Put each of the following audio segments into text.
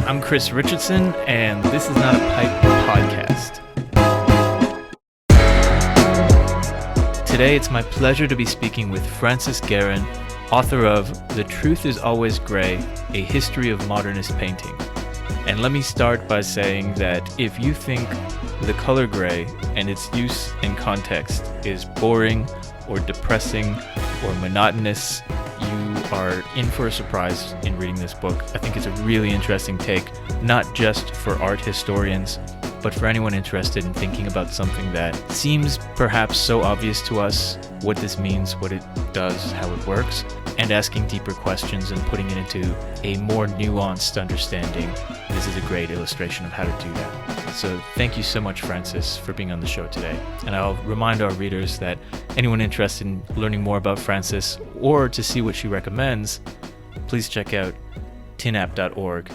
I'm Chris Richardson, and this is Not a Pipe podcast. Today, it's my pleasure to be speaking with Frances Guerin, author of The Truth is Always Grey, A History of Modernist Painting. And let me start by saying that if you think the color gray and its use and context is boring or depressing or monotonous, you are in for a surprise in reading this book. I think it's a really interesting take, not just for art historians, but for anyone interested in thinking about something that seems perhaps so obvious to us, what this means, what it does, how it works, and asking deeper questions and putting it into a more nuanced understanding. This is a great illustration of how to do that. So thank you so much, Frances, for being on the show today. And I'll remind our readers that anyone interested in learning more about Frances or to see what she recommends, please check out tinapp.org.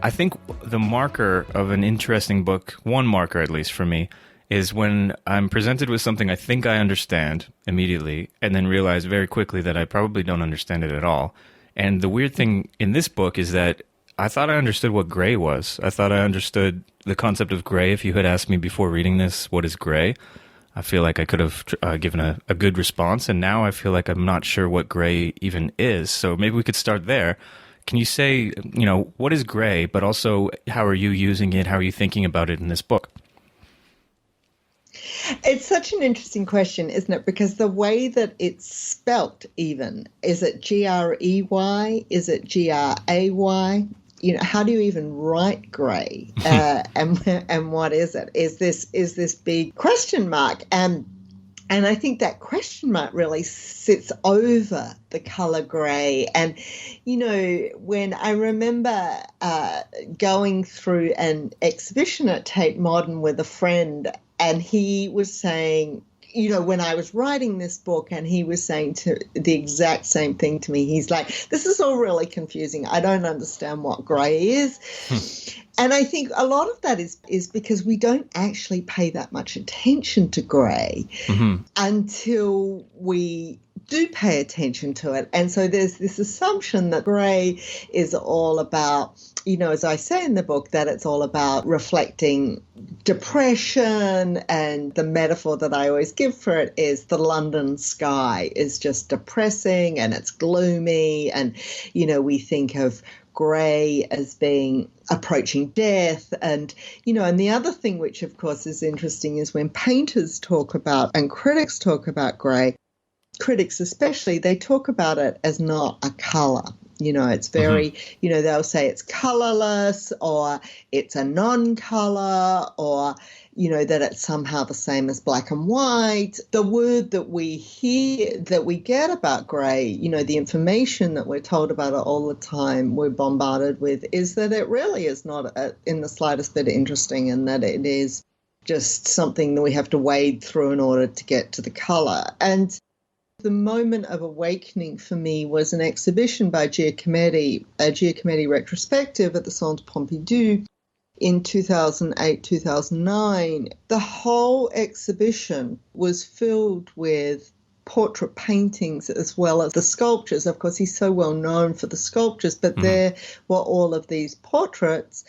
I think the marker of an interesting book, one marker at least for me, is when I'm presented with something I think I understand immediately and then realize very quickly that I probably don't understand it at all. And the weird thing in this book is that I thought I understood what gray was. I thought I understood the concept of gray. If you had asked me before reading this, what is gray? I feel like I could have given a good response, and now I feel like I'm not sure what gray even is. So maybe we could start there. Can you say, what is gray, but also how are you using it? How are you thinking about it in this book? It's such an interesting question, isn't it? Because the way that it's spelt even, is it G-R-E-Y? Is it G-R-A-Y? How do you even write grey? And what is it? Is this big question mark? And I think that question mark really sits over the colour grey. And, when I remember going through an exhibition at Tate Modern with a friend, and he was saying, when I was writing this book, and he was saying to the exact same thing to me, he's like, this is all really confusing. I don't understand what grey is. And I think a lot of that is because we don't actually pay that much attention to grey until we do pay attention to it. And so there's this assumption that grey is all about, as I say in the book, that it's all about reflecting depression. And the metaphor that I always give for it is the London sky is just depressing and it's gloomy. And, we think of grey as being approaching death. And, and the other thing which, of course, is interesting is when painters talk about and critics talk about grey, critics especially, they talk about it as not a colour. It's very, they'll say it's colourless or it's a non-colour or, that it's somehow the same as black and white. The word that we hear, that we get about grey, the information that we're told about it all the time, we're bombarded with, is that it really is not in the slightest bit interesting, and that it is just something that we have to wade through in order to get to the colour. And the moment of awakening for me was an exhibition by Giacometti, a Giacometti retrospective at the Centre Pompidou in 2008-2009. The whole exhibition was filled with portrait paintings as well as the sculptures. Of course, he's so well known for the sculptures, but there were all of these portraits,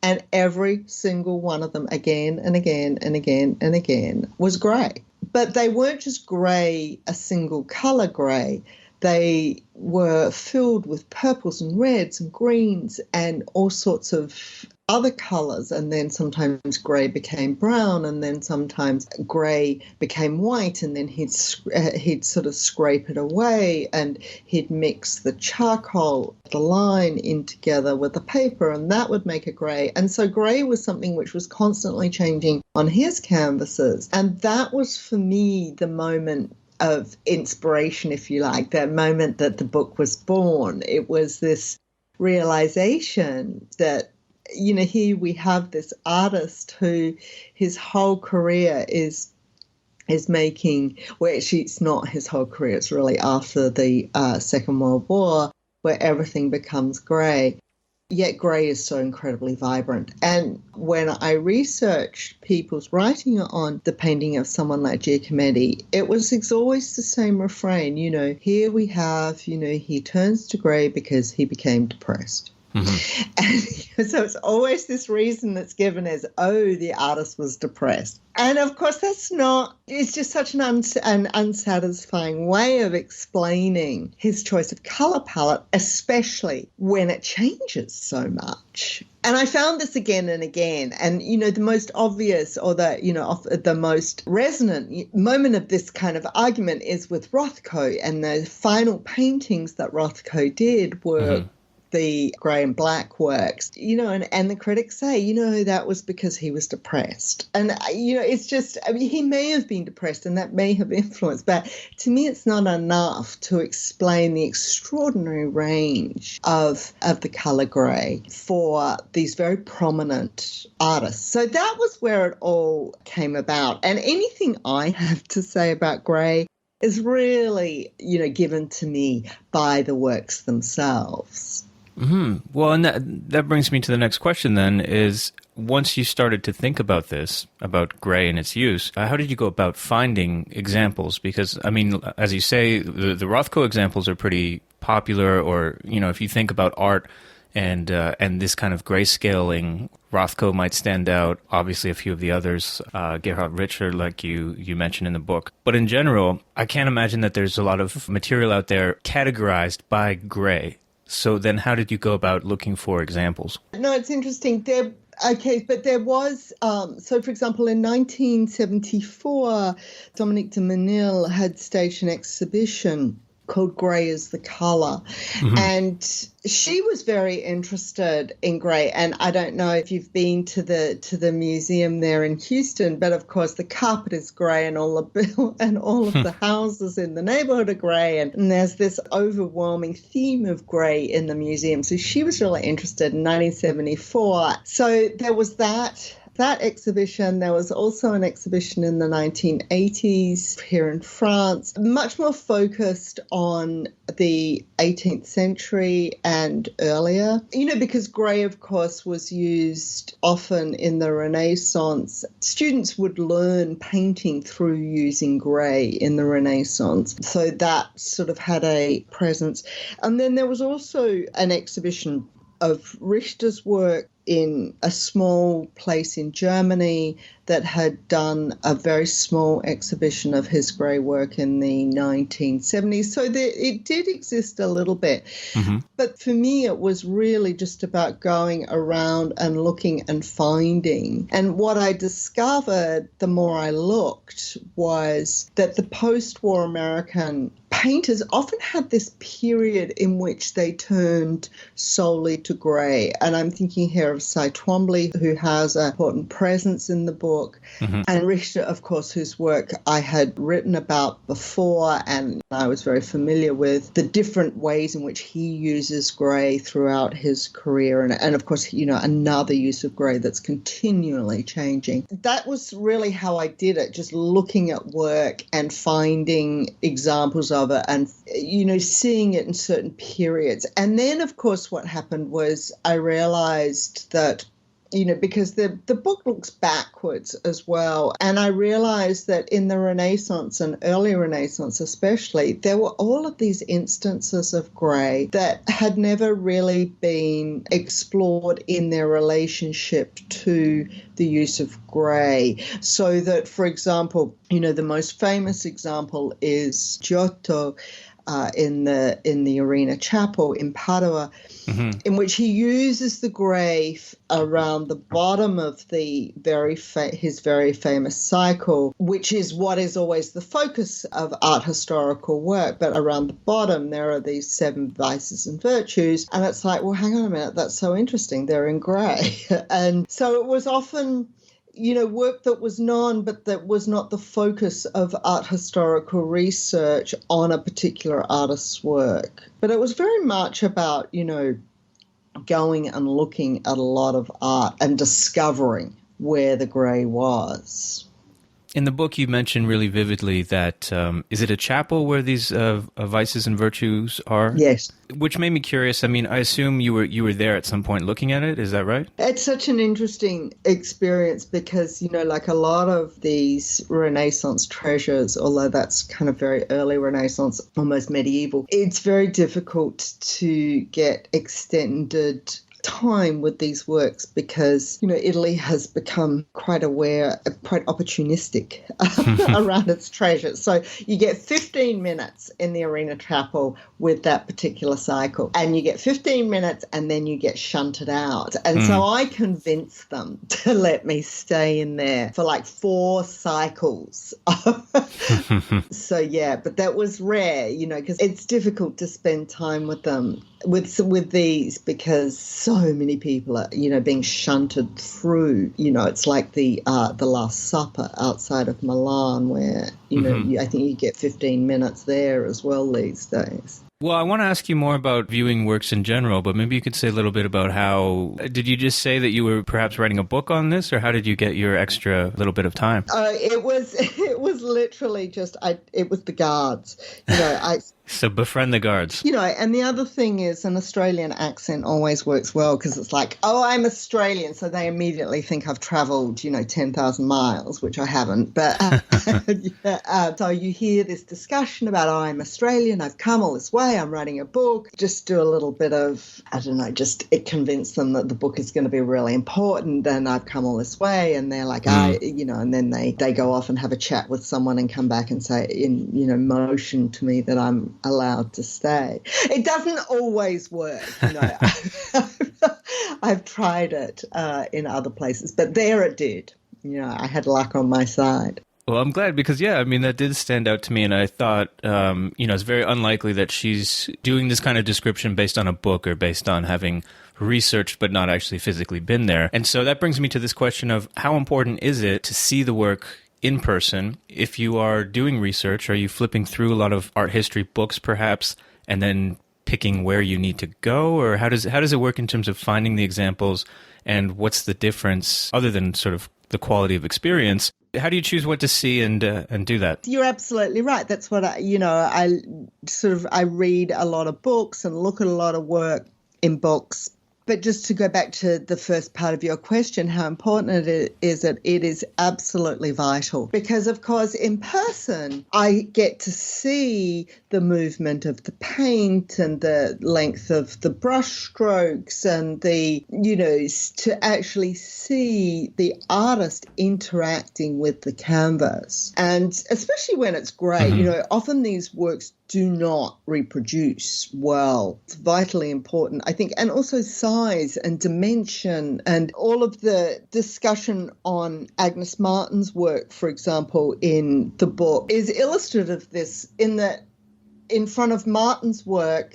and every single one of them again and again and again and again was grey. But they weren't just grey, a single colour grey. They were filled with purples and reds and greens and all sorts of other colours. And then sometimes grey became brown, and then sometimes grey became white, and then he'd sort of scrape it away, and he'd mix the charcoal, the line in together with the paper, and that would make a grey. And so grey was something which was constantly changing on his canvases. And that was, for me, the moment of inspiration, if you like, that moment that the book was born. It was this realization that, here we have this artist who his whole career is making, well, actually it's not his whole career, it's really after the Second World War, where everything becomes grey. Yet grey is so incredibly vibrant. And when I researched people's writing on the painting of someone like Giacometti, it was always the same refrain, here we have, he turns to grey because he became depressed. And so it's always this reason that's given as, oh, the artist was depressed. And of course, that's not, it's just such an unsatisfying way of explaining his choice of color palette, especially when it changes so much. And I found this again and again. And, the most obvious or the most resonant moment of this kind of argument is with Rothko. And the final paintings that Rothko did were the grey and black works, and the critics say, that was because he was depressed. And, it's just, he may have been depressed and that may have influenced, but to me, it's not enough to explain the extraordinary range of the colour grey for these very prominent artists. So that was where it all came about. And anything I have to say about grey is really, given to me by the works themselves. Well, and that brings me to the next question then, is once you started to think about this, about grey and its use, how did you go about finding examples? Because, as you say, the Rothko examples are pretty popular, or, if you think about art and this kind of grayscaling, Rothko might stand out. Obviously, a few of the others, Gerhard Richter, like you mentioned in the book. But in general, I can't imagine that there's a lot of material out there categorized by grey. So then how did you go about looking for examples? No, it's interesting. But there was, so for example, in 1974, Dominique de Menil had staged an exhibition called Grey is the Colour. And she was very interested in grey. And I don't know if you've been to the museum there in Houston, but of course the carpet is grey and all of the houses in the neighborhood are grey. And there's this overwhelming theme of grey in the museum. So she was really interested in 1974. So there was that exhibition. There was also an exhibition in the 1980s here in France, much more focused on the 18th century and earlier, because grey, of course, was used often in the Renaissance. Students would learn painting through using grey in the Renaissance. So that sort of had a presence. And then there was also an exhibition of Richter's work in a small place in Germany that had done a very small exhibition of his grey work in the 1970s. So it did exist a little bit. But for me, it was really just about going around and looking and finding. And what I discovered the more I looked was that the post-war American painters often had this period in which they turned solely to grey. And I'm thinking here of Cy Twombly, who has an important presence in the book, and Richter, of course, whose work I had written about before, and I was very familiar with the different ways in which he uses grey throughout his career. And of course, another use of grey that's continually changing. That was really how I did it, just looking at work and finding examples of it and, seeing it in certain periods. And then, of course, what happened was I realized that, because the book looks backwards as well. And I realized that in the Renaissance and early Renaissance especially, there were all of these instances of grey that had never really been explored in their relationship to the use of grey. So that, for example, the most famous example is Giotto, in the Arena Chapel in Padua, in which he uses the grey around the bottom of the his very famous cycle, which is what is always the focus of art historical work. But around the bottom, there are these 7 vices and virtues, and it's like, well, hang on a minute, that's so interesting. They're in grey, and so it was often, work that was known, but that was not the focus of art historical research on a particular artist's work. But it was very much about, going and looking at a lot of art and discovering where the grey was. In the book, you mentioned really vividly that, is it a chapel where these vices and virtues are? Yes. Which made me curious. I mean, I assume you were there at some point looking at it. Is that right? It's such an interesting experience because, like a lot of these Renaissance treasures, although that's kind of very early Renaissance, almost medieval, it's very difficult to get extended time with these works because, Italy has become quite aware, quite opportunistic around its treasures. So you get 15 minutes in the Arena Chapel with that particular cycle, and you get 15 minutes and then you get shunted out. And so I convinced them to let me stay in there for like 4 cycles. So yeah, but that was rare, because it's difficult to spend time with them with these because so many people are, being shunted through. It's like the Last Supper outside of Milan where, I think you get 15 minutes there as well these days. Well, I want to ask you more about viewing works in general, but maybe you could say a little bit about how, did you just say that you were perhaps writing a book on this, or how did you get your extra little bit of time? It was literally just, it was the guards, So befriend the guards. And the other thing is an Australian accent always works well because it's like, oh, I'm Australian. So they immediately think I've travelled, 10,000 miles, which I haven't. But so you hear this discussion about, oh, I'm Australian. I've come all this way. I'm writing a book. Just do a little bit of, it convince them that the book is going to be really important. And I've come all this way. And they're like, and then they go off and have a chat with someone and come back and say, motion to me that I'm allowed to stay. It doesn't always work, I've tried it in other places, but there it did. I had luck on my side. Well, I'm glad because, that did stand out to me, and I thought, it's very unlikely that she's doing this kind of description based on a book or based on having researched but not actually physically been there. And so that brings me to this question of how important is it to see the work in person? If you are doing research, are you flipping through a lot of art history books perhaps and then picking where you need to go, or how does it work in terms of finding the examples, and what's the difference other than sort of the quality of experience? How do you choose what to see and do that? You're absolutely right. That's what I read a lot of books and look at a lot of work in books. But just to go back to the first part of your question, how important it is that it is absolutely vital. Because, of course, in person, I get to see the movement of the paint and the length of the brush strokes and to actually see the artist interacting with the canvas. And especially when it's grey, often these works do not reproduce well. It's vitally important, I think, and also size and dimension and all of the discussion on Agnes Martin's work, for example, in the book is illustrative of this in that in front of Martin's work,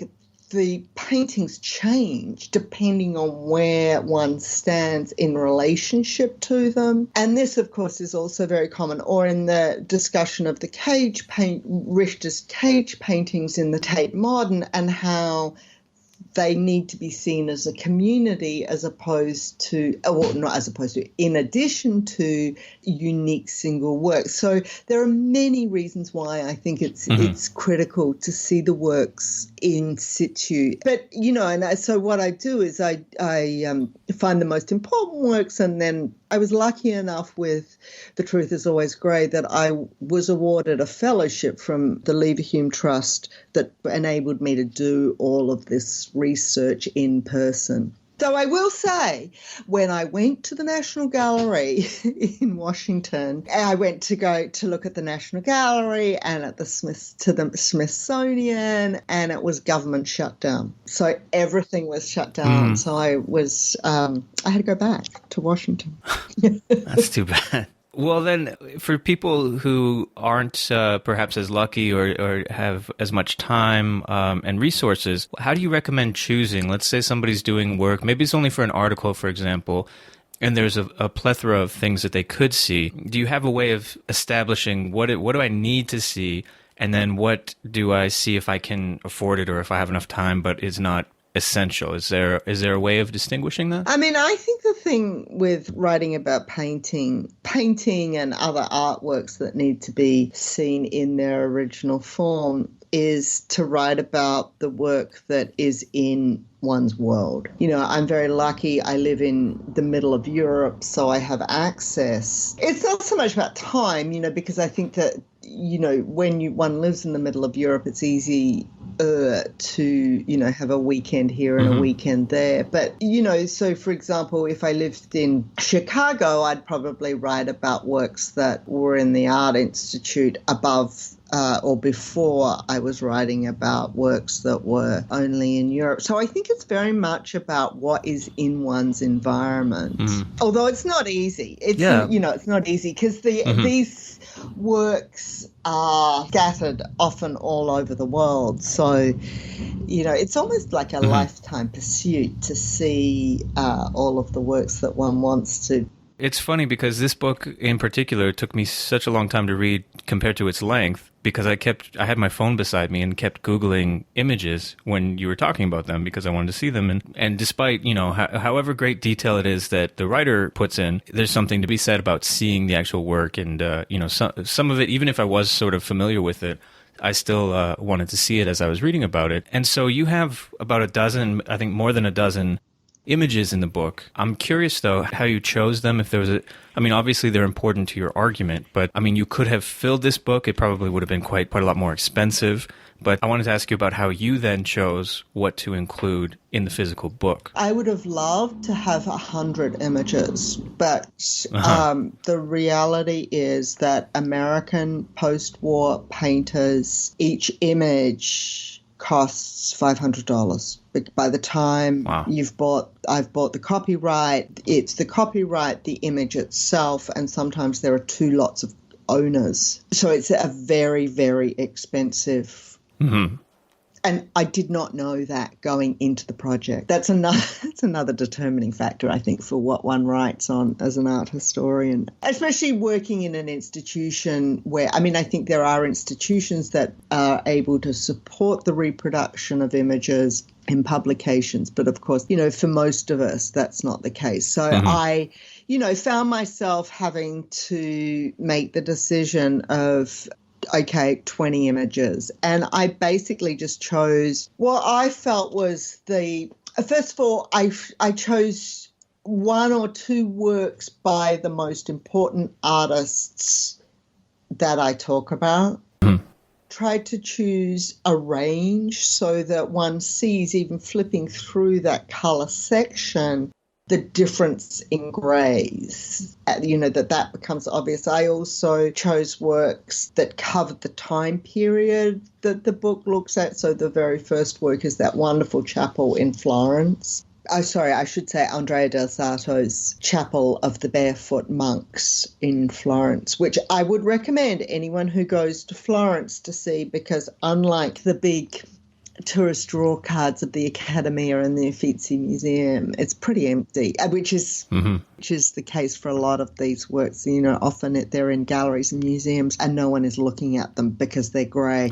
the paintings change depending on where one stands in relationship to them. And this, of course, is also very common. Or in the discussion of the Richter's cage paintings in the Tate Modern and how they need to be seen as a community as opposed to, well, not as opposed to, in addition to unique single works. So there are many reasons why I think it's critical to see the works in situ. But, and so what I do is I find the most important works, and then I was lucky enough with The Truth is Always Grey that I was awarded a fellowship from the Leverhulme Trust that enabled me to do all of this research in person. So I will say, when I went to the National Gallery in Washington, I went to go to look at the National Gallery and at the Smithsonian, and it was government shutdown. So everything was shut down. So I had to go back to Washington. That's too bad. Well, then, for people who aren't perhaps as lucky or have as much time and resources, how do you recommend choosing? Let's say somebody's doing work, maybe it's only for an article, for example, and there's a plethora of things that they could see. Do you have a way of establishing what do I need to see, and then what do I see if I can afford it or if I have enough time, but it's not essential? Is there a way of distinguishing that? I mean, I think the thing with writing about painting and other artworks that need to be seen in their original form is to write about the work that is in one's world. You know, I'm very lucky. I live in the middle of Europe, so I have access. It's not so much about time, you know, because I think that, you know, when one lives in the middle of Europe, it's easy to, you know, have a weekend here and a weekend there. But, you know, so for example, if I lived in Chicago, I'd probably write about works that were in the Art Institute above or before I was writing about works that were only in Europe. So I think it's very much about what is in one's environment. Although it's not easy. It's not easy because these works are scattered often all over the world. So, you know, it's almost like a lifetime pursuit to see all of the works that one wants to. It's funny because this book in particular took me such a long time to read compared to its length, because I had my phone beside me and kept Googling images when you were talking about them because I wanted to see them. And despite, you know, however great detail it is that the writer puts in, there's something to be said about seeing the actual work. And, you know, some of it, even if I was sort of familiar with it, I still wanted to see it as I was reading about it. And so you have about a dozen, I think more than a dozen images in the book. I'm curious, though, how you chose them. If there was I mean, obviously they're important to your argument, but I mean, you could have filled this book. It probably would have been quite a lot more expensive. But I wanted to ask you about how you then chose what to include in the physical book. I would have loved to have 100 images, but the reality is that American post-war painters, each image costs $500. By the time I've bought the copyright, it's the copyright, the image itself, and sometimes there are two lots of owners. So it's a very, very expensive. And I did not know that going into the project. That's another determining factor, I think, for what one writes on as an art historian, especially working in an institution where, I mean, I think there are institutions that are able to support the reproduction of images in publications. But of course, you know, for most of us, that's not the case. So I, you know, found myself having to make the decision of, okay, 20 images. And I basically just chose what I felt was first of all, I chose one or two works by the most important artists that I talk about. Tried to choose a range so that one sees, even flipping through that color section, the difference in greys, you know, that becomes obvious. I also chose works that covered the time period that the book looks at. So the very first work is that wonderful chapel in Florence. I should say Andrea del Sarto's Chapel of the Barefoot Monks in Florence, which I would recommend anyone who goes to Florence to see, because unlike the big tourist draw cards of the Accademia and the Uffizi Museum, it's pretty empty, which is the case for a lot of these works. You know, often they're in galleries and museums and no one is looking at them because they're grey.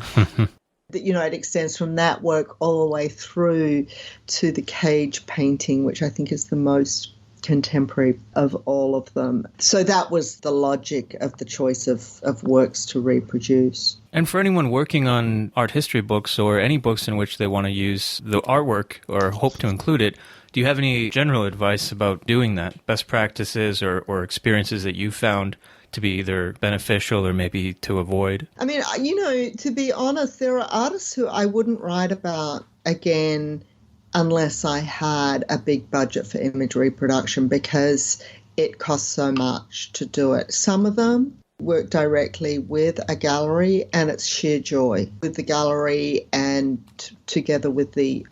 You know, it extends from that work all the way through to the cage painting, which I think is the most contemporary of all of them. So that was the logic of the choice of works to reproduce. And for anyone working on art history books or any books in which they want to use the artwork or hope to include it, do you have any general advice about doing that? Best practices or experiences that you found to be either beneficial or maybe to avoid? I mean, you know, to be honest, there are artists who I wouldn't write about again unless I had a big budget for image reproduction, because it costs so much to do it. Some of them work directly with a gallery and it's sheer joy with the gallery and together with the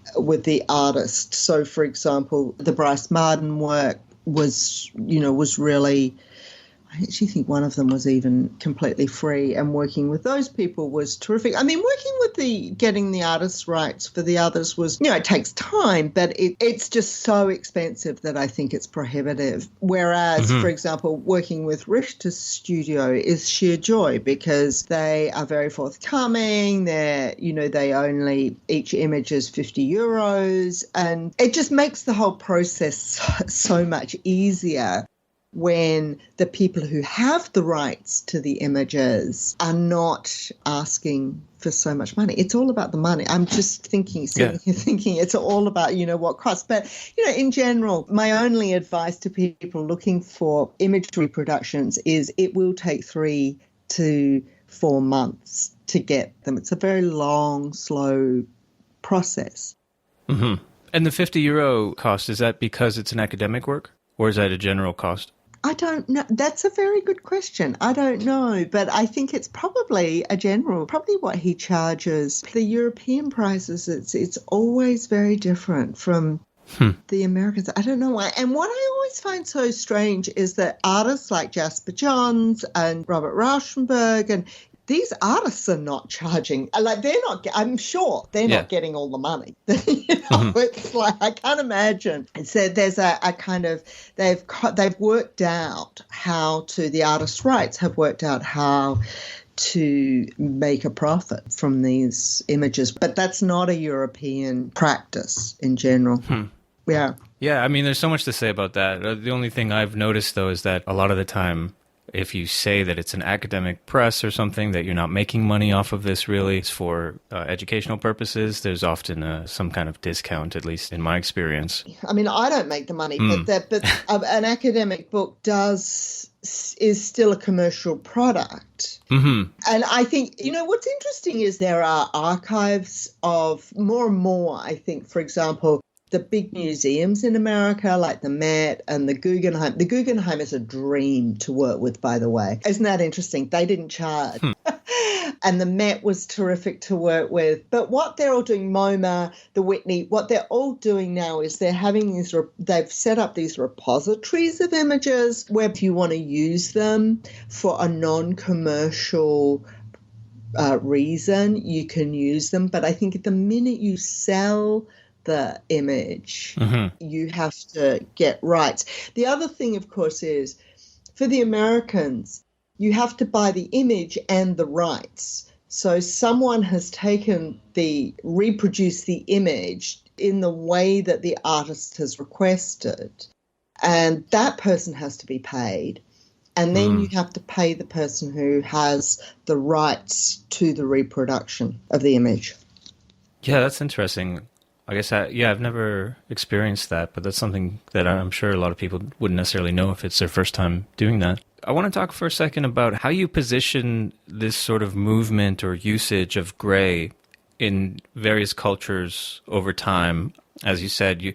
artist. So, for example, the Bryce Marden work was really I actually think one of them was even completely free, and working with those people was terrific. I mean, working with getting the artist rights for the others was, it takes time, but it's just so expensive that I think it's prohibitive. Whereas, for example, working with Richter's studio is sheer joy because they are very forthcoming. They only, each image is €50, and it just makes the whole process so much easier when the people who have the rights to the images are not asking for so much money. It's all about the money. I'm just thinking it's all about, what costs. But, in general, my only advice to people looking for image reproductions is it will take 3 to 4 months to get them. It's a very long, slow process. Mm-hmm. And the €50 cost, is that because it's an academic work, or is that a general cost? I don't know. That's a very good question. I don't know, but I think it's probably probably what he charges. The European prices, it's always very different from the Americans. I don't know why. And what I always find so strange is that artists like Jasper Johns and Robert Rauschenberg and these artists are not charging, I'm sure they're not getting all the money. It's like, I can't imagine. And so there's a kind of, they've worked out the artist rights have worked out how to make a profit from these images. But that's not a European practice in general. Yeah. Yeah, I mean, there's so much to say about that. The only thing I've noticed, though, is that a lot of the time, if you say that it's an academic press or something, that you're not making money off of this really, it's for educational purposes, there's often some kind of discount, at least in my experience. I mean, I don't make the money, but an academic book is still a commercial product. Mm-hmm. And I think, what's interesting is there are archives of more and more, I think, for example, the big museums in America, like the Met and the Guggenheim. The Guggenheim is a dream to work with, by the way. Isn't that interesting? They didn't charge. And the Met was terrific to work with. But what they're all doing, MoMA, the Whitney, what they're all doing now is they've set up these repositories of images where if you want to use them for a non-commercial reason, you can use them. But I think the minute you sell the image, you have to get rights. The other thing, of course, is for the Americans, you have to buy the image and the rights. So someone has reproduced the image in the way that the artist has requested, and that person has to be paid. And then you have to pay the person who has the rights to the reproduction of the image. Yeah, that's interesting. I guess, I've never experienced that, but that's something that I'm sure a lot of people wouldn't necessarily know if it's their first time doing that. I want to talk for a second about how you position this sort of movement or usage of gray in various cultures over time. As you said, you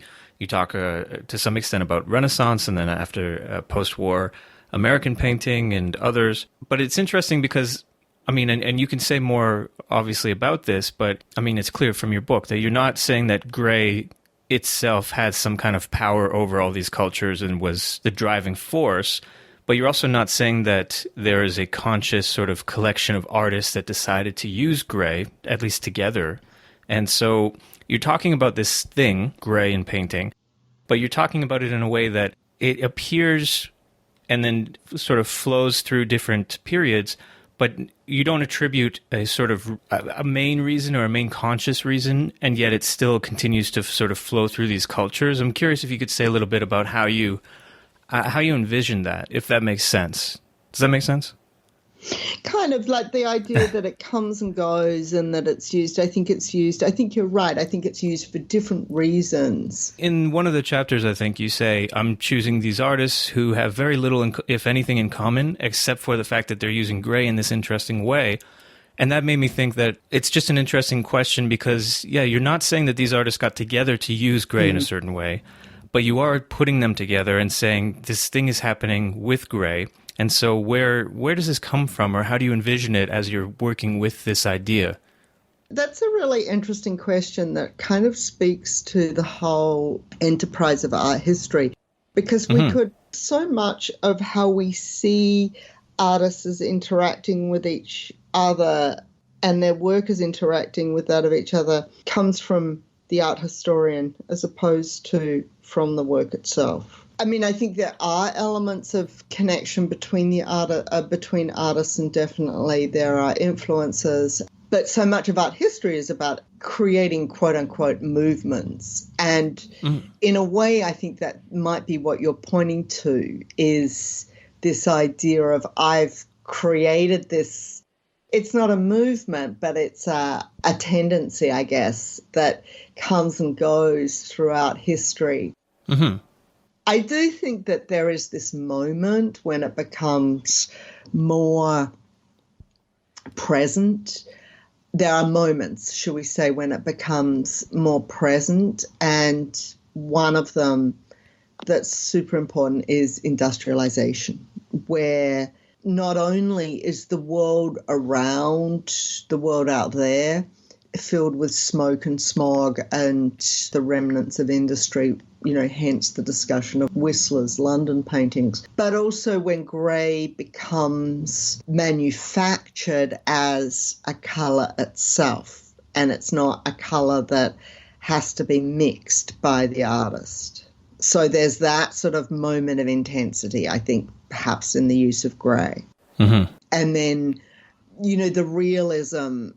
talk to some extent about Renaissance and then after post-war American painting and others. But it's interesting because, I mean, and you can say more obviously about this, but I mean, it's clear from your book that you're not saying that gray itself had some kind of power over all these cultures and was the driving force, but you're also not saying that there is a conscious sort of collection of artists that decided to use gray, at least together. And so you're talking about this thing, gray in painting, but you're talking about it in a way that it appears and then sort of flows through different periods, but you don't attribute a sort of a main reason or a main conscious reason, and yet it still continues to sort of flow through these cultures. I'm curious if you could say a little bit about how you envision that, if that makes sense. Does that make sense? Kind of like the idea that it comes and goes and that it's used. I think you're right. I think it's used for different reasons. In one of the chapters, I think you say, I'm choosing these artists who have very little, if anything, in common, except for the fact that they're using gray in this interesting way. And that made me think that it's just an interesting question because, you're not saying that these artists got together to use gray in a certain way, but you are putting them together and saying this thing is happening with gray. And so where does this come from, or how do you envision it as you're working with this idea? That's a really interesting question that kind of speaks to the whole enterprise of art history, because we could So much of how we see artists as interacting with each other and their work as interacting with that of each other comes from the art historian as opposed to from the work itself. I mean, I think there are elements of connection between between artists, and definitely there are influences. But so much of art history is about creating quote-unquote movements. And in a way, I think that might be what you're pointing to, is this idea of I've created this. It's not a movement, but it's a tendency, I guess, that comes and goes throughout history. Mm-hmm. I do think that there is this moment when it becomes more present. There are moments, shall we say, when it becomes more present, and one of them that's super important is industrialization, where not only is the world around, the world out there, filled with smoke and smog and the remnants of industry, hence the discussion of Whistler's London paintings, but also when grey becomes manufactured as a colour itself, and it's not a colour that has to be mixed by the artist. So there's that sort of moment of intensity, I think, perhaps in the use of grey. Mm-hmm. And then, the realism,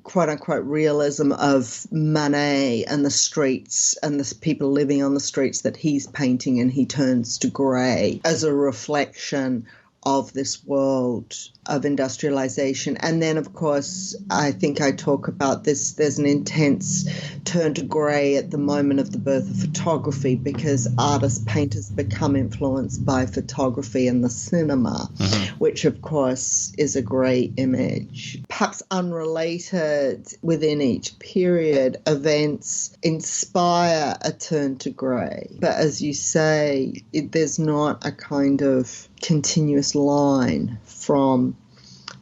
quote-unquote realism of Manet and the streets and the people living on the streets that he's painting, and he turns to grey as a reflection of this world of industrialization. And then, of course, I think I talk about this, there's an intense turn to grey at the moment of the birth of photography, because artists, painters become influenced by photography and the cinema, which, of course, is a grey image. Perhaps unrelated within each period, events inspire a turn to grey. But as you say, there's not a kind of continuous line from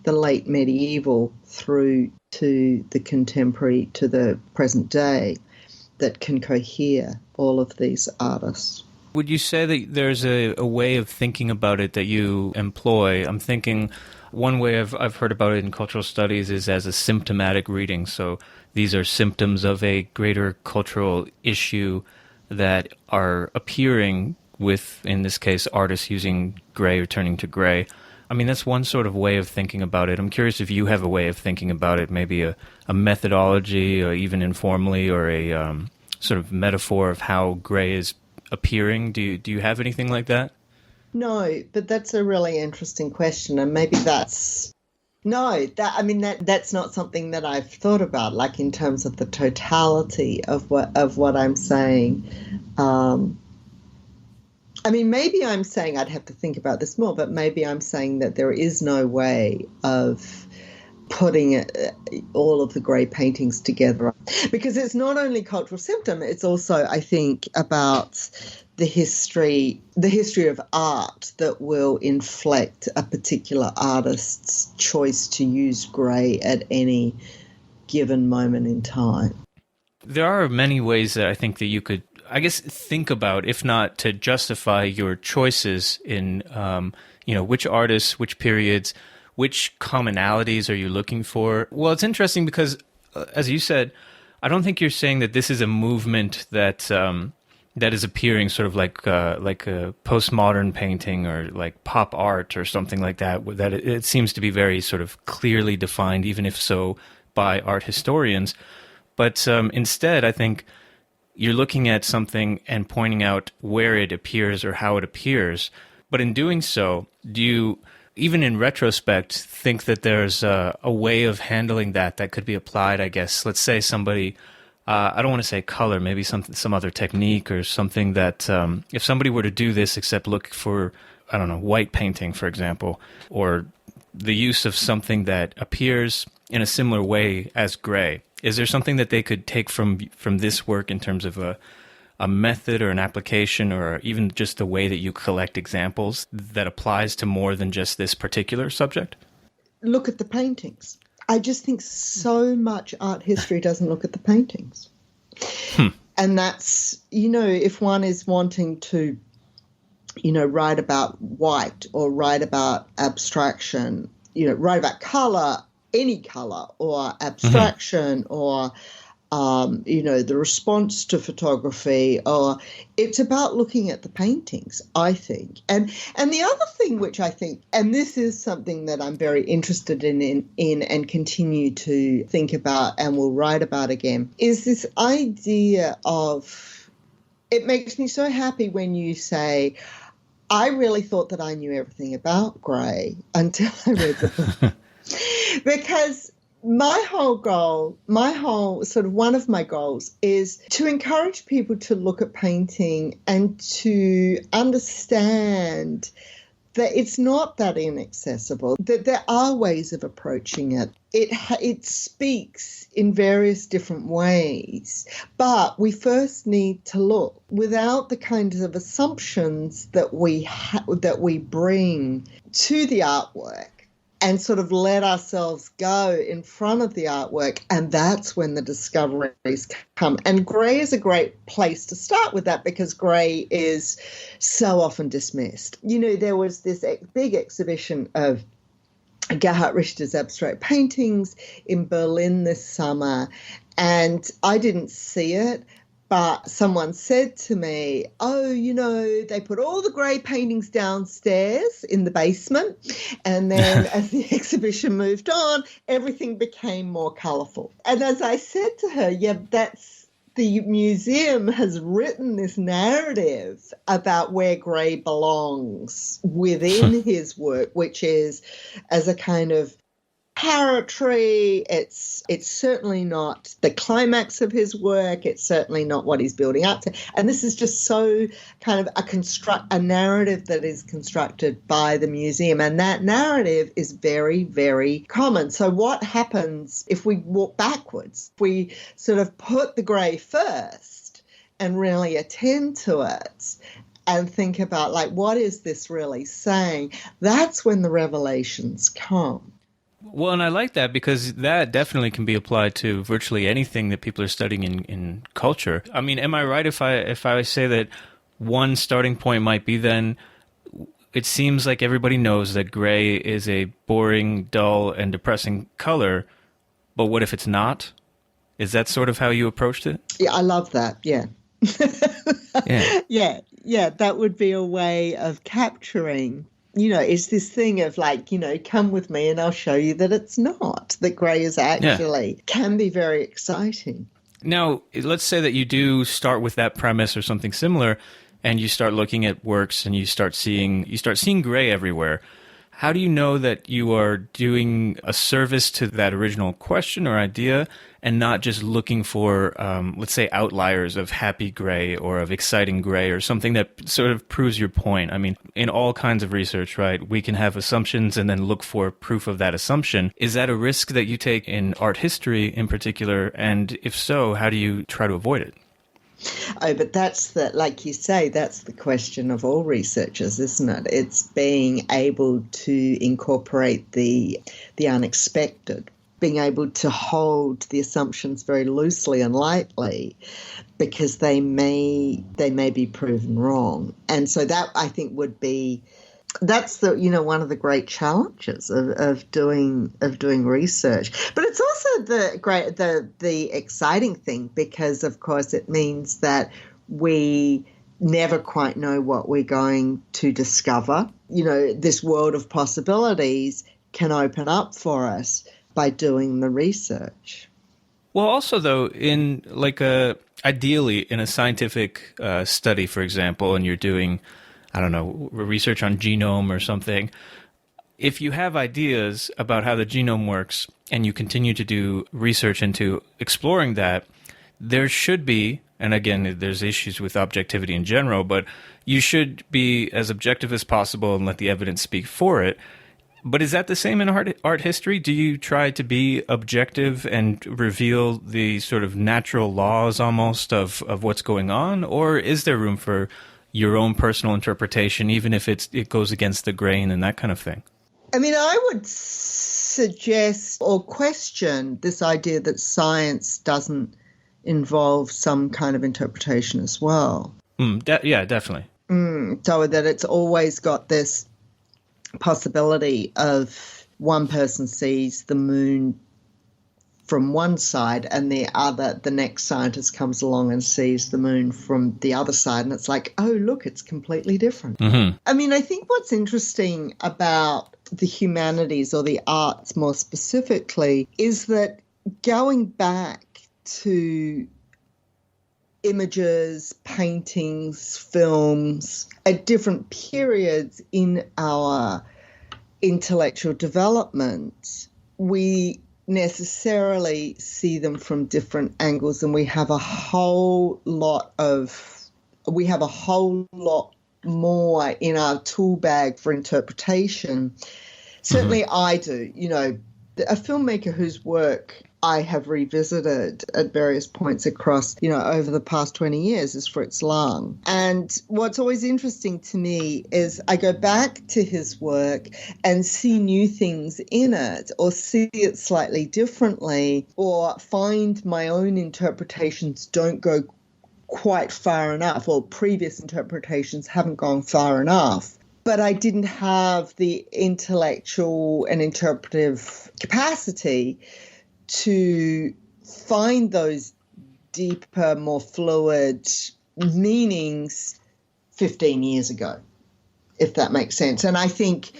the late medieval through to the contemporary, to the present day, that can cohere all of these artists. Would you say that there's a way of thinking about it that you employ? I'm thinking one way I've heard about it in cultural studies is as a symptomatic reading. So these are symptoms of a greater cultural issue that are appearing with, in this case, artists using grey or turning to grey. I mean, that's one sort of way of thinking about it. I'm curious if you have a way of thinking about it, maybe a methodology, or even informally, or a sort of metaphor of how grey is appearing. Do you have anything like that? No, but that's a really interesting question, and maybe that's not something that I've thought about, like in terms of the totality of what I'm saying. Maybe I'm saying I'd have to think about this more, but maybe I'm saying that there is no way of putting all of the grey paintings together, because it's not only cultural symptom, it's also, I think, about the history of art that will inflect a particular artist's choice to use grey at any given moment in time. There are many ways that I think that you could, I guess, think about, if not to justify your choices in, which artists, which periods, which commonalities are you looking for? Well, it's interesting because, as you said, I don't think you're saying that this is a movement that is appearing sort of like a postmodern painting or like pop art or something like that. That it seems to be very sort of clearly defined, even if so by art historians. But instead, I think you're looking at something and pointing out where it appears or how it appears. But in doing so, do you, even in retrospect, think that there's a way of handling that could be applied, I guess? Let's say somebody, I don't want to say color, maybe some other technique or something that if somebody were to do this except look for, I don't know, white painting, for example, or the use of something that appears in a similar way as gray, is there something that they could take from this work in terms of a method or an application, or even just the way that you collect examples that applies to more than just this particular subject? Look at the paintings. I just think so much art history doesn't look at the paintings. And that's, if one is wanting to write about white or write about abstraction, write about color, any color, or abstraction, or the response to photography, or it's about looking at the paintings, I think. And the other thing which I think, and this is something that I'm very interested in and continue to think about and will write about again, is this idea of, it makes me so happy when you say, I really thought that I knew everything about Gray until I read the book. Because my whole one of my goals is to encourage people to look at painting and to understand that it's not that inaccessible, that there are ways of approaching it. It speaks in various different ways, but we first need to look without the kinds of assumptions that we bring to the artwork, and sort of let ourselves go in front of the artwork, and that's when the discoveries come. And Gray is a great place to start with that, because Gray is so often dismissed. There was this big exhibition of Gerhard Richter's abstract paintings in Berlin this summer, and I didn't see it, but someone said to me, they put all the Gray paintings downstairs in the basement, and then as the exhibition moved on, everything became more colourful. And as I said to her, the museum has written this narrative about where Gray belongs within his work, which is as a kind of parrotry. It's certainly not the climax of his work. It's certainly not what he's building up to. And this is just so kind of a narrative that is constructed by the museum. And that narrative is very, very common. So what happens if we walk backwards? If we sort of put the Gray first and really attend to it and think about, what is this really saying? That's when the revelations come. Well, and I like that, because that definitely can be applied to virtually anything that people are studying in culture. I mean, am I right if I say that one starting point might be then, it seems like everybody knows that Gray is a boring, dull, and depressing color, but what if it's not? Is that sort of how you approached it? Yeah, I love that, yeah. Yeah. Yeah, that would be a way of capturing. It's this thing of come with me and I'll show you that it's not, that Gray is actually can be very exciting. Now, let's say that you do start with that premise or something similar, and you start looking at works and you start seeing Gray everywhere. How do you know that you are doing a service to that original question or idea, and not just looking for, let's say, outliers of happy Gray or of exciting Gray or something that sort of proves your point? I mean, in all kinds of research, right, we can have assumptions and then look for proof of that assumption. Is that a risk that you take in art history in particular? And if so, how do you try to avoid it? Oh, but like you say, that's the question of all researchers, isn't it? It's being able to incorporate the unexpected, being able to hold the assumptions very loosely and lightly, because they may be proven wrong. And so that, I think, that's one of the great challenges of doing research. But it's also the exciting thing, because of course it means that we never quite know what we're going to discover. This world of possibilities can open up for us by doing the research. Well, also though, ideally in a scientific study, for example, and you're doing, I don't know, research on genome or something, if you have ideas about how the genome works and you continue to do research into exploring that, there should be, and again, there's issues with objectivity in general, but you should be as objective as possible and let the evidence speak for it. But is that the same in art history? Do you try to be objective and reveal the sort of natural laws almost of what's going on? Or is there room for your own personal interpretation, even if it goes against the grain and that kind of thing? I mean, I would suggest or question this idea that science doesn't involve some kind of interpretation as well. Yeah, definitely. So that it's always got this possibility of one person sees the moon from one side and the next scientist comes along and sees the moon from the other side. And it's like, oh, look, it's completely different. Mm-hmm. I mean, I think what's interesting about the humanities or the arts more specifically is that going back to images, paintings, films at different periods in our intellectual development, we necessarily see them from different angles, and we have a whole lot more in our tool bag for interpretation. Certainly I do. You know, a filmmaker whose work I have revisited at various points across, over the past 20 years is Fritz Lang. And what's always interesting to me is I go back to his work and see new things in it, or see it slightly differently, or find my own interpretations don't go quite far enough, or previous interpretations haven't gone far enough. But I didn't have the intellectual and interpretive capacity to find those deeper, more fluid meanings 15 years ago, if that makes sense. And I think,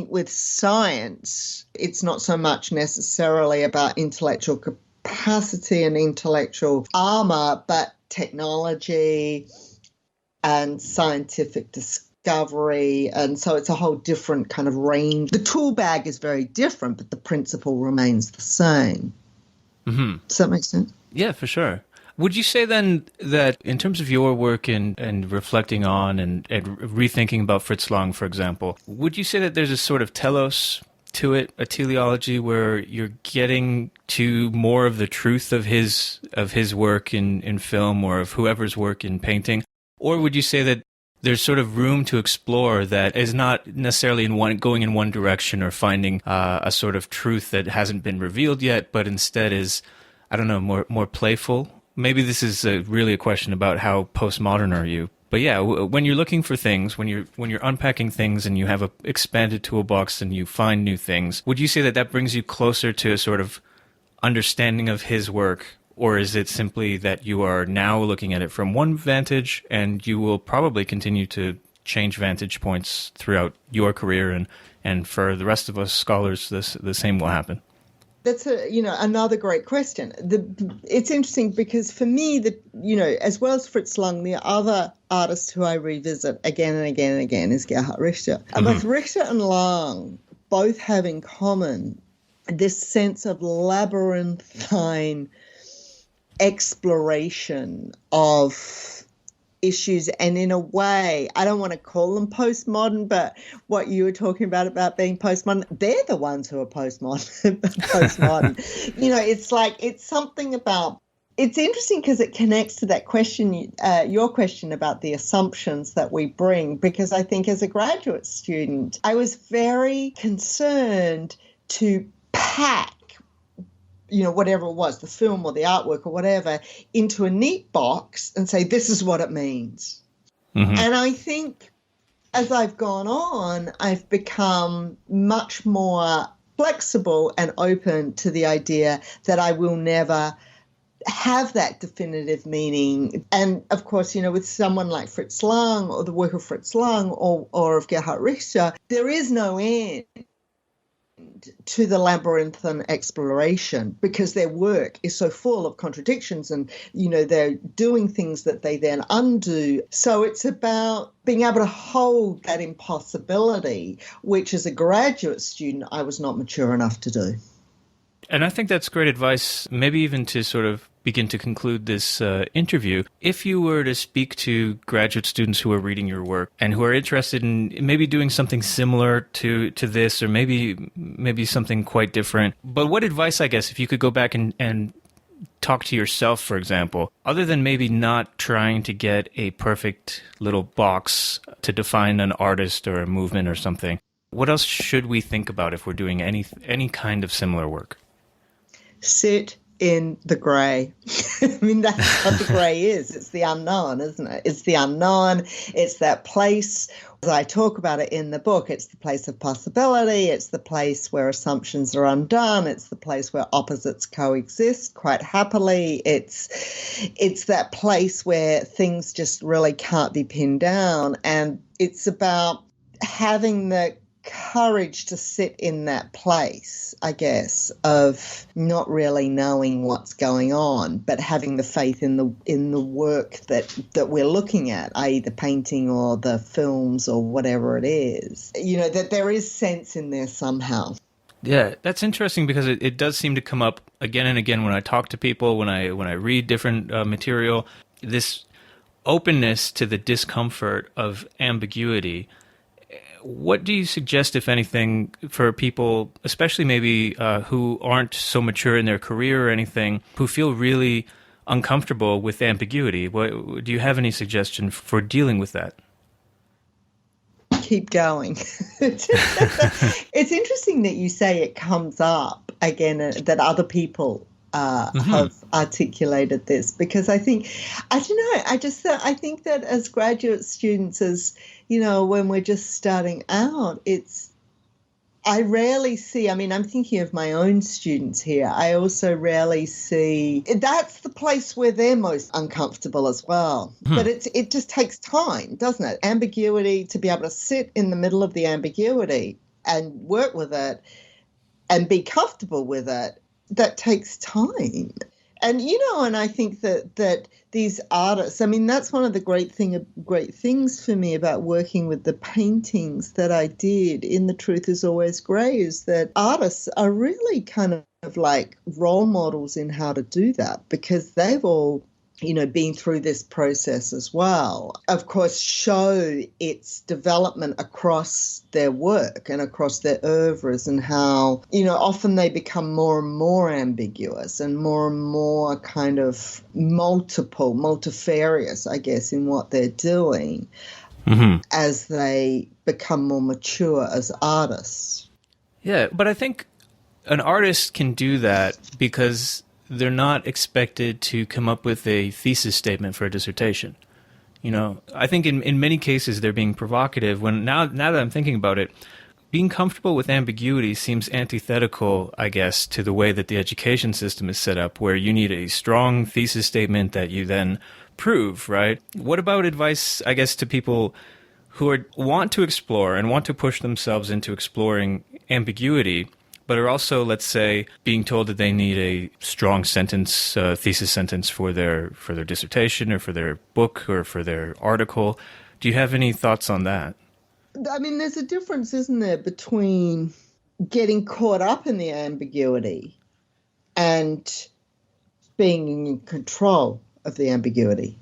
with science, it's not so much necessarily about intellectual capacity and intellectual armor, but technology and scientific discovery, and so it's a whole different kind of range. The tool bag is very different, but the principle remains the same. Mm-hmm. Does that make sense? Yeah, for sure. Would you say then that in terms of your work and reflecting on and rethinking about Fritz Lang, for example, would you say that there's a sort of telos to it, a teleology where you're getting to more of the truth of his work in film, or of whoever's work in painting? Or would you say that there's sort of room to explore that is not necessarily going in one direction, or finding a sort of truth that hasn't been revealed yet, but instead is, I don't know, more playful? Maybe this is really a question about how postmodern are you. But yeah, when you're looking for things, when you're unpacking things and you have a expanded toolbox and you find new things, would you say that brings you closer to a sort of understanding of his work? Or is it simply that you are now looking at it from one vantage, and you will probably continue to change vantage points throughout your career, and for the rest of us scholars, the same will happen? That's another great question. It's interesting because for me, as well as Fritz Lang, the other artist who I revisit again and again and again is Gerhard Richter. And both Richter and Lang both have in common this sense of labyrinthine exploration of issues, and in a way, I don't want to call them postmodern, but what you were talking about being postmodern, they're the ones who are postmodern. It's something about, it's interesting because it connects to that question, your question about the assumptions that we bring, because I think as a graduate student, I was very concerned to pack whatever it was, the film or the artwork or whatever, into a neat box and say, this is what it means. Mm-hmm. And I think as I've gone on, I've become much more flexible and open to the idea that I will never have that definitive meaning. And of course, with someone like Fritz Lang, or the work of Fritz Lang, or of Gerhard Richter, there is no end to the labyrinthine exploration, because their work is so full of contradictions, and they're doing things that they then undo. So it's about being able to hold that impossibility, which as a graduate student I was not mature enough to do. And I think that's great advice, maybe even to sort of begin to conclude this interview. If you were to speak to graduate students who are reading your work and who are interested in maybe doing something similar to this, or maybe something quite different, but what advice, I guess, if you could go back and talk to yourself, for example, other than maybe not trying to get a perfect little box to define an artist or a movement or something, what else should we think about if we're doing any kind of similar work? Sit in the grey. I mean, that's what the grey is. It's the unknown, isn't it? It's the unknown. It's that place, as I talk about it in the book, it's the place of possibility. It's the place where assumptions are undone. It's the place where opposites coexist quite happily. It's that place where things just really can't be pinned down. And it's about having the courage to sit in that place, I guess, of not really knowing what's going on, but having the faith in the work that we're looking at, i.e. the painting or the films or whatever it is. You know, that there is sense in there somehow. Yeah, that's interesting because it does seem to come up again and again when I talk to people, when I read different material, this openness to the discomfort of ambiguity. What do you suggest, if anything, for people, especially maybe who aren't so mature in their career or anything, who feel really uncomfortable with ambiguity? Do you have any suggestion for dealing with that? Keep going. It's interesting that you say it comes up again, that other people have articulated this, because I think that as graduate students, as you know, when we're just starting out, I rarely see, I mean, I'm thinking of my own students here. I also rarely see, that's the place where they're most uncomfortable as well. But it just takes time, doesn't it? Ambiguity, to be able to sit in the middle of the ambiguity and work with it and be comfortable with it, that takes time. And, you know, and I think that these artists, I mean, that's one of the great things for me about working with the paintings that I did in The Truth is Always Grey, is that artists are really kind of like role models in how to do that, because they've all, you know, been through this process as well. Of course, show its development across their work and across their oeuvres, and how, you know, often they become more and more ambiguous and more kind of multifarious, I guess, in what they're doing as they become more mature as artists. Yeah, but I think an artist can do that because they're not expected to come up with a thesis statement for a dissertation. You know, I think in many cases they're being provocative. When now that I'm thinking about it, being comfortable with ambiguity seems antithetical, I guess, to the way that the education system is set up, where you need a strong thesis statement that you then prove, right? What about advice, I guess, to people who want to explore and want to push themselves into exploring ambiguity, but are also, let's say, being told that they need a strong sentence, thesis sentence for their dissertation or for their book or for their article? Do you have any thoughts on that? I mean, there's a difference, isn't there, between getting caught up in the ambiguity and being in control of the ambiguity.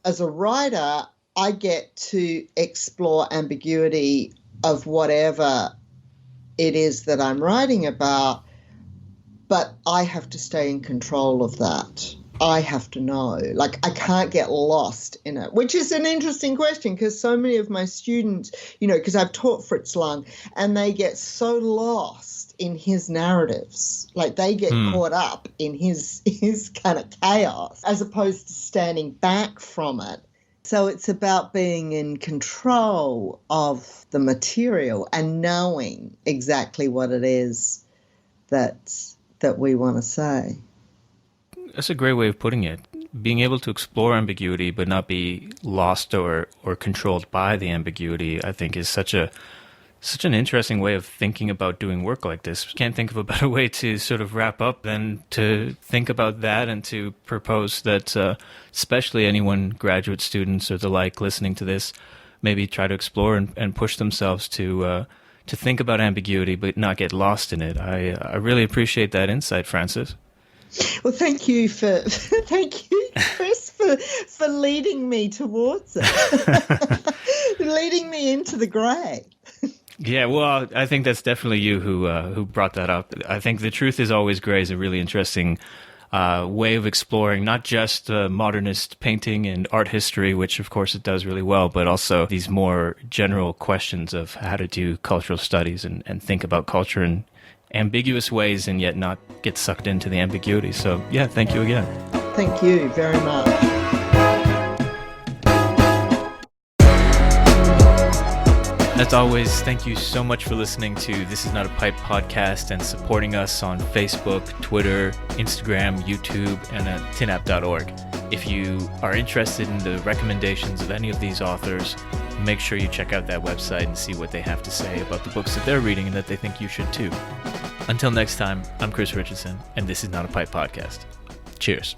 As a writer, I get to explore ambiguity of whatever it is that I'm writing about, but I have to stay in control of that. I have to know. Like, I can't get lost in it, which is an interesting question, because so many of my students, you know, because I've taught Fritz Lang, and they get so lost in his narratives. Like, they get caught up in his kind of chaos, as opposed to standing back from it. So it's about being in control of the material and knowing exactly what it is that we want to say. That's a great way of putting it. Being able to explore ambiguity but not be lost or controlled by the ambiguity, I think, is such an interesting way of thinking about doing work like this. Can't think of a better way to sort of wrap up than to think about that and to propose that especially anyone, graduate students or the like, listening to this, maybe try to explore and push themselves to think about ambiguity but not get lost in it. I really appreciate that insight, Francis. Well, thank you, Chris, for leading me towards it, leading me into the grey. Yeah, well, I think that's definitely you who brought that up. I think The Truth is Always Grey is a really interesting way of exploring not just modernist painting and art history, which of course it does really well, but also these more general questions of how to do cultural studies and think about culture and ambiguous ways and yet not get sucked into the ambiguity. So yeah, thank you again. Thank you very much. As always, thank you so much for listening to This Is Not a Pipe podcast and supporting us on Facebook, Twitter, Instagram, YouTube, and at tinapp.org. If you are interested in the recommendations of any of these authors, make sure you check out that website and see what they have to say about the books that they're reading and that they think you should too. Until next time, I'm Chris Richardson, and This Is Not a Pipe podcast. Cheers.